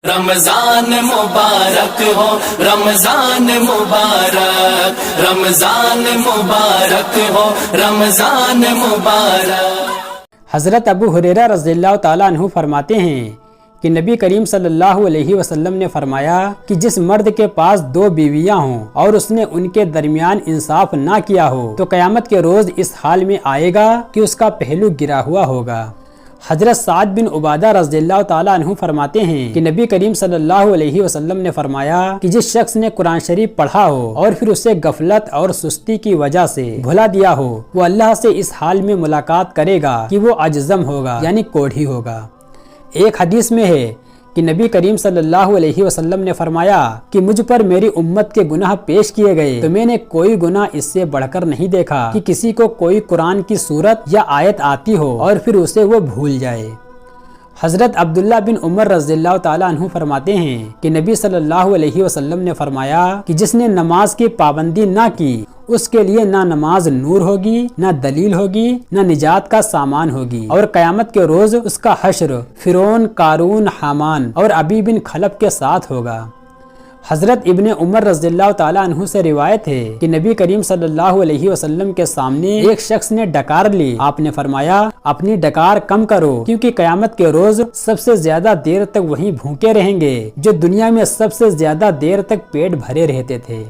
رمضان مبارک ہو، رمضان مبارک، رمضان مبارک ہو، رمضان مبارک۔ حضرت ابو ہریرہ رضی اللہ تعالیٰ عنہ فرماتے ہیں کہ نبی کریم صلی اللہ علیہ وسلم نے فرمایا کہ جس مرد کے پاس 2 بیویاں ہوں اور اس نے ان کے درمیان انصاف نہ کیا ہو تو قیامت کے روز اس حال میں آئے گا کہ اس کا پہلو گرا ہوا ہوگا۔ حضرت سعد بن عبادہ رضی اللہ تعالیٰ عنہ فرماتے ہیں کہ نبی کریم صلی اللہ علیہ وسلم نے فرمایا کہ جس شخص نے قرآن شریف پڑھا ہو اور پھر اسے غفلت اور سستی کی وجہ سے بھلا دیا ہو، وہ اللہ سے اس حال میں ملاقات کرے گا کہ وہ اجزم ہوگا، یعنی کوڑھی ہوگا۔ ایک حدیث میں ہے کہ نبی کریم صلی اللہ علیہ وسلم نے فرمایا کہ مجھ پر میری امت کے گناہ پیش کیے گئے تو میں نے کوئی گناہ اس سے بڑھ کر نہیں دیکھا کہ کسی کو کوئی قرآن کی سورت یا آیت آتی ہو اور پھر اسے وہ بھول جائے۔ حضرت عبداللہ بن عمر رضی اللہ تعالیٰ عنہ فرماتے ہیں کہ نبی صلی اللہ علیہ وسلم نے فرمایا کہ جس نے نماز کی پابندی نہ کی اس کے لیے نہ نماز نور ہوگی، نہ دلیل ہوگی، نہ نجات کا سامان ہوگی، اور قیامت کے روز اس کا حشر فرعون، قارون، حامان اور ابی بن خلف کے ساتھ ہوگا۔ حضرت ابن عمر رضی اللہ تعالیٰ عنہ سے روایت ہے کہ نبی کریم صلی اللہ علیہ وسلم کے سامنے ایک شخص نے ڈکار لی۔ آپ نے فرمایا اپنی ڈکار کم کرو، کیونکہ قیامت کے روز سب سے زیادہ دیر تک وہیں بھوکے رہیں گے جو دنیا میں سب سے زیادہ دیر تک پیٹ بھرے رہتے تھے۔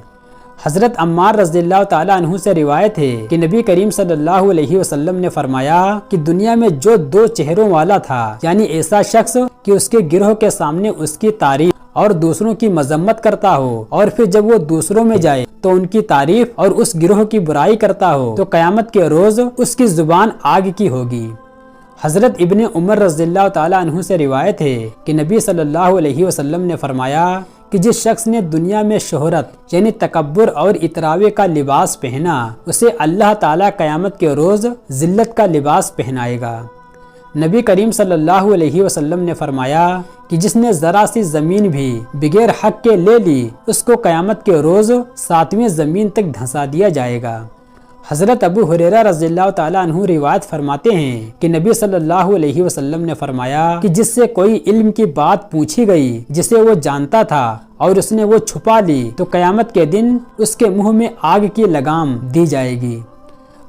حضرت عمار رضی اللہ تعالیٰ عنہ سے روایت ہے کہ نبی کریم صلی اللہ علیہ وسلم نے فرمایا کہ دنیا میں جو 2 چہروں والا تھا، یعنی ایسا شخص کہ اس کے گروہ کے سامنے اس کی تعریف اور دوسروں کی مذمت کرتا ہو، اور پھر جب وہ دوسروں میں جائے تو ان کی تعریف اور اس گروہ کی برائی کرتا ہو، تو قیامت کے روز اس کی زبان آگ کی ہوگی۔ حضرت ابن عمر رضی اللہ تعالیٰ عنہ سے روایت ہے کہ نبی صلی اللہ علیہ وسلم نے فرمایا کہ جس شخص نے دنیا میں شہرت یعنی تکبر اور اتراوے کا لباس پہنا، اسے اللہ تعالیٰ قیامت کے روز ذلت کا لباس پہنائے گا۔ نبی کریم صلی اللہ علیہ وسلم نے فرمایا کہ جس نے ذرا سی زمین بھی بغیر حق کے لے لی اس کو قیامت کے روز 7ویں زمین تک دھنسا دیا جائے گا۔ حضرت ابو ہریرہ رضی اللہ تعالیٰ عنہ روایت فرماتے ہیں کہ نبی صلی اللہ علیہ وسلم نے فرمایا کہ جس سے کوئی علم کی بات پوچھی گئی جسے وہ جانتا تھا اور اس نے وہ چھپا لی تو قیامت کے دن اس کے منہ میں آگ کی لگام دی جائے گی۔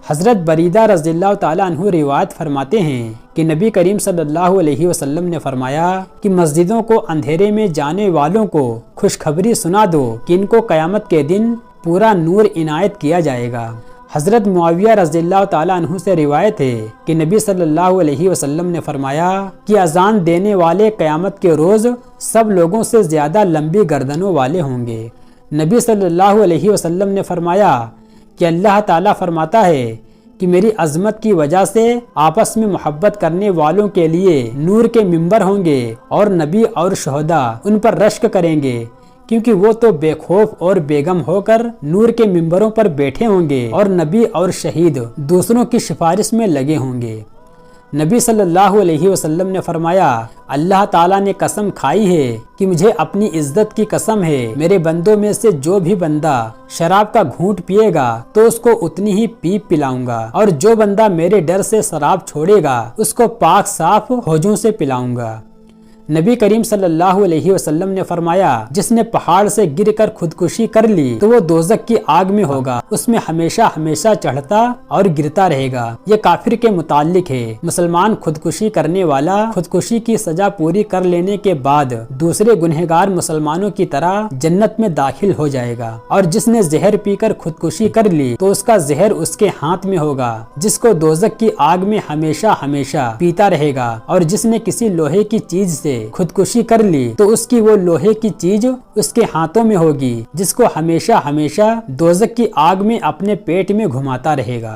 حضرت بریدہ رضی اللہ تعالیٰ عنہ روایت فرماتے ہیں کہ نبی کریم صلی اللہ علیہ وسلم نے فرمایا کہ مسجدوں کو اندھیرے میں جانے والوں کو خوشخبری سنا دو کہ ان کو قیامت کے دن پورا نور عنایت کیا جائے گا۔ حضرت معاویہ رضی اللہ تعالیٰ عنہ سے روایت ہے کہ نبی صلی اللہ علیہ وسلم نے فرمایا کہ اذان دینے والے قیامت کے روز سب لوگوں سے زیادہ لمبی گردنوں والے ہوں گے۔ نبی صلی اللہ علیہ وسلم نے فرمایا کہ اللہ تعالیٰ فرماتا ہے کہ میری عظمت کی وجہ سے آپس میں محبت کرنے والوں کے لیے نور کے ممبر ہوں گے، اور نبی اور شہداء ان پر رشک کریں گے، کیونکہ وہ تو بے خوف اور بیگم ہو کر نور کے ممبروں پر بیٹھے ہوں گے، اور نبی اور شہید دوسروں کی سفارش میں لگے ہوں گے۔ نبی صلی اللہ علیہ وسلم نے فرمایا اللہ تعالیٰ نے قسم کھائی ہے کہ مجھے اپنی عزت کی قسم ہے، میرے بندوں میں سے جو بھی بندہ شراب کا گھونٹ پیے گا تو اس کو اتنی ہی پیپ پلاؤں گا، اور جو بندہ میرے ڈر سے شراب چھوڑے گا اس کو پاک صاف ہوجوں سے پلاؤں گا۔ نبی کریم صلی اللہ علیہ وسلم نے فرمایا جس نے پہاڑ سے گر کر خودکشی کر لی تو وہ دوزخ کی آگ میں ہوگا، اس میں ہمیشہ ہمیشہ چڑھتا اور گرتا رہے گا۔ یہ کافر کے متعلق ہے۔ مسلمان خودکشی کرنے والا خودکشی کی سزا پوری کر لینے کے بعد دوسرے گنہگار مسلمانوں کی طرح جنت میں داخل ہو جائے گا، اور جس نے زہر پی کر خودکشی کر لی تو اس کا زہر اس کے ہاتھ میں ہوگا، جس کو دوزخ کی آگ میں ہمیشہ ہمیشہ پیتا رہے گا، اور جس نے کسی لوہے کی چیز سے خودکشی کر لی تو اس کی وہ لوہے کی چیز اس کے ہاتھوں میں ہوگی، جس کو ہمیشہ ہمیشہ دوزخ کی آگ میں اپنے پیٹ میں گھماتا رہے گا۔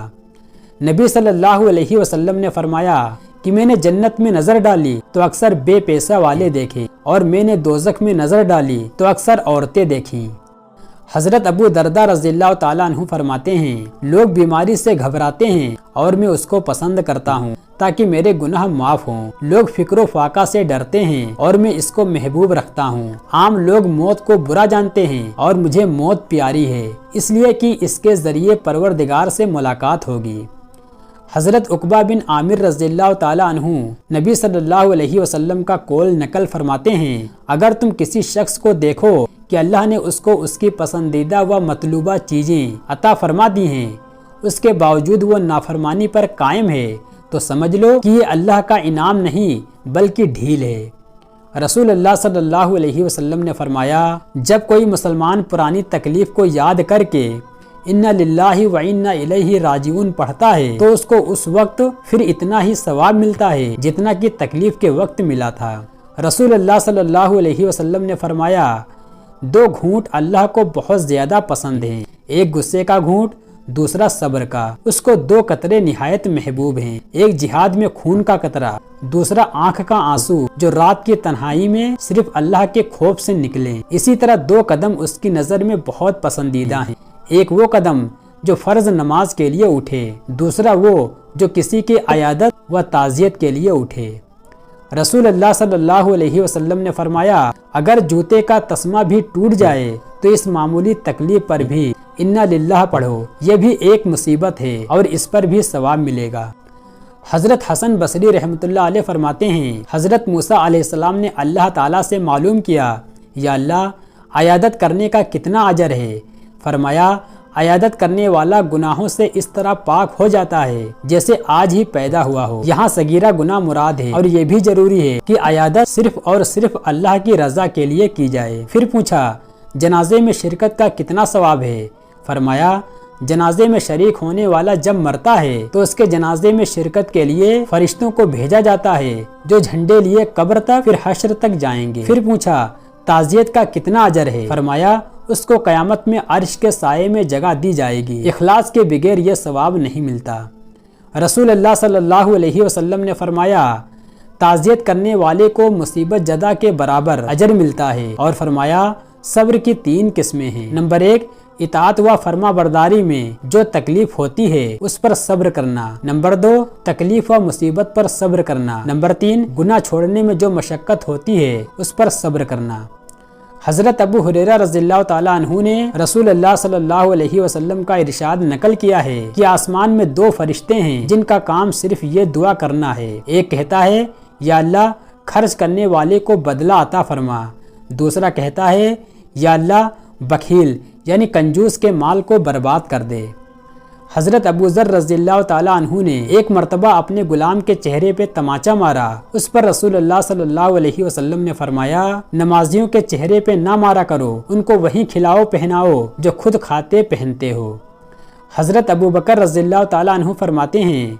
نبی صلی اللہ علیہ وسلم نے فرمایا کہ میں نے جنت میں نظر ڈالی تو اکثر بے پیسہ والے دیکھے، اور میں نے دوزخ میں نظر ڈالی تو اکثر عورتیں دیکھیں۔ حضرت ابو دردہ رضی اللہ تعالیٰ عنہ فرماتے ہیں لوگ بیماری سے گھبراتے ہیں اور میں اس کو پسند کرتا ہوں تاکہ میرے گناہ معاف ہوں۔ لوگ فکر و فاقہ سے ڈرتے ہیں اور میں اس کو محبوب رکھتا ہوں۔ عام لوگ موت کو برا جانتے ہیں اور مجھے موت پیاری ہے، اس لیے کہ اس کے ذریعے پروردگار سے ملاقات ہوگی۔ حضرت عقبہ بن عامر رضی اللہ تعالیٰ عنہ نبی صلی اللہ علیہ وسلم کا قول نقل فرماتے ہیں، اگر تم کسی شخص کو دیکھو کہ اللہ نے اس کو اس کی پسندیدہ و مطلوبہ چیزیں عطا فرما دی ہیں، اس کے باوجود وہ نافرمانی پر قائم ہے، تو سمجھ لو کہ یہ اللہ کا انعام نہیں بلکہ ڈھیل ہے۔ رسول اللہ صلی اللہ علیہ وسلم نے فرمایا، جب کوئی مسلمان پرانی تکلیف کو یاد کر کے انا للہ و انا الیہ راجعون پڑھتا ہے تو اس کو اس وقت پھر اتنا ہی ثواب ملتا ہے جتنا کہ تکلیف کے وقت ملا تھا۔ رسول اللہ صلی اللہ علیہ وسلم نے فرمایا، دو گھونٹ اللہ کو بہت زیادہ پسند ہیں، ایک غصے کا گھونٹ، دوسرا صبر کا۔ اس کو دو قطرے نہایت محبوب ہیں، ایک جہاد میں خون کا قطرہ، دوسرا آنکھ کا آنسو جو رات کی تنہائی میں صرف اللہ کے خوف سے نکلے۔ اسی طرح دو قدم اس کی نظر میں بہت پسندیدہ ہیں، ایک وہ قدم جو فرض نماز کے لیے اٹھے، دوسرا وہ جو کسی کی عیادت و تعزیت کے لیے اٹھے۔ رسول اللہ صلی اللہ علیہ وسلم نے فرمایا، اگر جوتے کا تسمہ بھی ٹوٹ جائے تو اس معمولی تکلیف پر بھی انا للہ پڑھو، یہ بھی ایک مصیبت ہے اور اس پر بھی ثواب ملے گا۔ حضرت حسن بصری رحمۃ اللہ علیہ فرماتے ہیں، حضرت موسیٰ علیہ السلام نے اللہ تعالیٰ سے معلوم کیا، یا اللہ عیادت کرنے کا کتنا اجر ہے؟ فرمایا، عیادت کرنے والا گناہوں سے اس طرح پاک ہو جاتا ہے جیسے آج ہی پیدا ہوا ہو۔ یہاں صغیرہ گناہ مراد ہے، اور یہ بھی ضروری ہے کہ عیادت صرف اور صرف اللہ کی رضا کے لیے کی جائے۔ پھر پوچھا، جنازے میں شرکت کا کتنا ثواب ہے؟ فرمایا، جنازے میں شریک ہونے والا جب مرتا ہے تو اس کے جنازے میں شرکت کے لیے فرشتوں کو بھیجا جاتا ہے جو جھنڈے لیے قبر تک پھر حشر تک جائیں گے۔ پھر پوچھا، تعزیت کا کتنا اجر ہے؟ فرمایا، اس کو قیامت میں عرش کے سائے میں جگہ دی جائے گی، اخلاص کے بغیر یہ ثواب نہیں ملتا۔ رسول اللہ صلی اللہ علیہ وسلم نے فرمایا، تعزیت کرنے والے کو مصیبت زدہ کے برابر اجر ملتا ہے، اور فرمایا صبر کی 3 قسمیں ہیں۔ نمبر 1، اطاعت و فرما برداری میں جو تکلیف ہوتی ہے اس پر صبر کرنا۔ نمبر 2، تکلیف و مصیبت پر صبر کرنا۔ نمبر 3، گناہ چھوڑنے میں جو مشقت ہوتی ہے اس پر صبر کرنا۔ حضرت ابو ہریرہ رضی اللہ تعالیٰ عنہ نے رسول اللہ صلی اللہ علیہ وسلم کا ارشاد نقل کیا ہے کہ آسمان میں 2 فرشتے ہیں جن کا کام صرف یہ دعا کرنا ہے، ایک کہتا ہے، یا اللہ خرچ کرنے والے کو بدلہ عطا فرما، دوسرا کہتا ہے، یا اللہ بخیل یعنی کنجوس کے مال کو برباد کر دے۔ حضرت ابو ذر رضی اللہ تعالیٰ عنہ نے ایک مرتبہ اپنے غلام کے چہرے پہ تماچا مارا، اس پر رسول اللہ صلی اللہ علیہ وسلم نے فرمایا، نمازیوں کے چہرے پہ نہ مارا کرو، ان کو وہی کھلاؤ پہناؤ جو خود کھاتے پہنتے ہو۔ حضرت ابو بکر رضی اللہ تعالیٰ عنہ فرماتے ہیں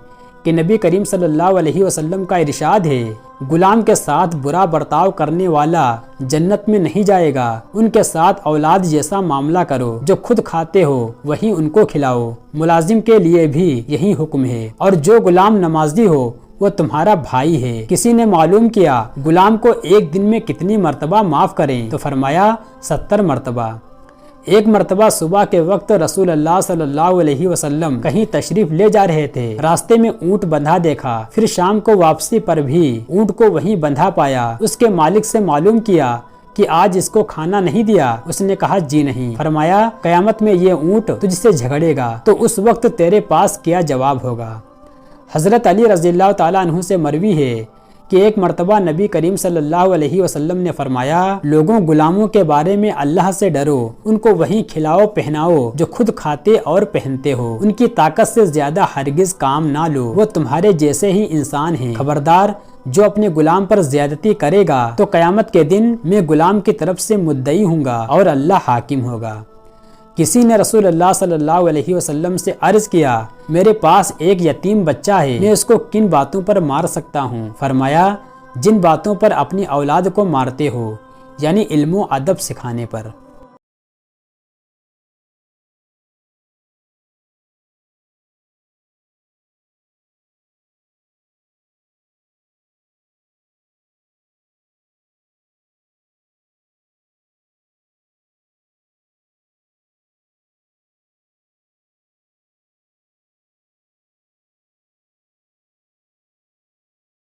کہ نبی کریم صلی اللہ علیہ وسلم کا ارشاد ہے، غلام کے ساتھ برا برتاؤ کرنے والا جنت میں نہیں جائے گا، ان کے ساتھ اولاد جیسا معاملہ کرو، جو خود کھاتے ہو وہی ان کو کھلاؤ۔ ملازم کے لیے بھی یہی حکم ہے، اور جو غلام نمازی ہو وہ تمہارا بھائی ہے۔ کسی نے معلوم کیا غلام کو ایک دن میں کتنی مرتبہ معاف کریں تو فرمایا 70 مرتبہ۔ ایک مرتبہ صبح کے وقت رسول اللہ صلی اللہ علیہ وسلم کہیں تشریف لے جا رہے تھے، راستے میں اونٹ بندھا دیکھا، پھر شام کو واپسی پر بھی اونٹ کو وہیں بندھا پایا۔ اس کے مالک سے معلوم کیا کہ آج اس کو کھانا نہیں دیا؟ اس نے کہا جی نہیں۔ فرمایا قیامت میں یہ اونٹ تجھ سے جھگڑے گا تو اس وقت تیرے پاس کیا جواب ہوگا؟ حضرت علی رضی اللہ تعالیٰ عنہ سے مروی ہے کہ ایک مرتبہ نبی کریم صلی اللہ علیہ وسلم نے فرمایا، لوگوں غلاموں کے بارے میں اللہ سے ڈرو، ان کو وہی کھلاؤ پہناؤ جو خود کھاتے اور پہنتے ہو، ان کی طاقت سے زیادہ ہرگز کام نہ لو، وہ تمہارے جیسے ہی انسان ہیں۔ خبردار، جو اپنے غلام پر زیادتی کرے گا تو قیامت کے دن میں غلام کی طرف سے مدعی ہوں گا اور اللہ حاکم ہوگا۔ کسی نے رسول اللہ صلی اللہ علیہ وسلم سے عرض کیا، میرے پاس ایک یتیم بچہ ہے، میں اس کو کن باتوں پر مار سکتا ہوں؟ فرمایا، جن باتوں پر اپنی اولاد کو مارتے ہو، یعنی علم و ادب سکھانے پر۔